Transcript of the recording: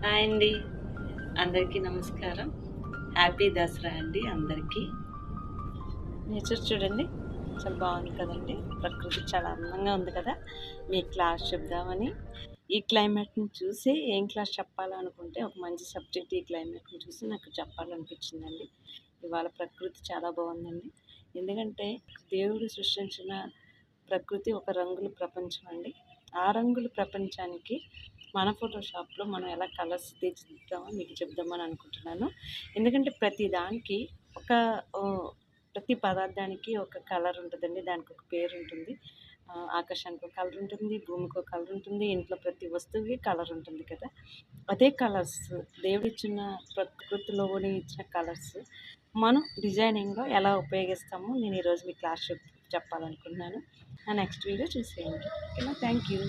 Hi అండి, అందరికీ నమస్కారం. హ్యాపీ దసరా అండి అందరికీ. నేచర్ చూడండి, చాలా బాగుంది కదండి. ప్రకృతి చాలా అందంగా ఉంది కదా. మీ క్లాస్ చెప్దామని ఈ క్లైమేట్ని చూసి ఏం క్లాస్ చెప్పాలనుకుంటే ఒక మంచి సబ్జెక్ట్ ఈ క్లైమేట్ని చూసి నాకు చెప్పాలనిపించిందండి. ఇవాళ ప్రకృతి చాలా బాగుందండి. ఎందుకంటే దేవుడు సృష్టించిన ప్రకృతి ఒక రంగుల ప్రపంచం అండి. ఆ రంగుల ప్రపంచానికి మన ఫోటోషాప్లో మనం ఎలా కలర్స్ తీర్చిదిద్దామో మీకు చెప్దామని అనుకుంటున్నాను. ఎందుకంటే ప్రతి దానికి ఒక ప్రతి పదార్థానికి ఒక కలర్ ఉంటుందండి. దానికి ఒక పేరు ఉంటుంది. ఆకాశానికి ఒక కలర్ ఉంటుంది, భూమికి ఒక కలర్ ఉంటుంది, ఇంట్లో ప్రతి వస్తువుకి కలర్ ఉంటుంది కదా. అదే కలర్స్ దేవుడిచ్చిన ప్రకృతిలోని ఇచ్చిన కలర్స్ మనం డిజైనింగ్లో ఎలా ఉపయోగిస్తామో నేను ఈరోజు మీ క్లాస్ చెప్పాలనుకుంటున్నాను. నా నెక్స్ట్ వీడియో చూసేయండి. ఓకేనా? Thank you.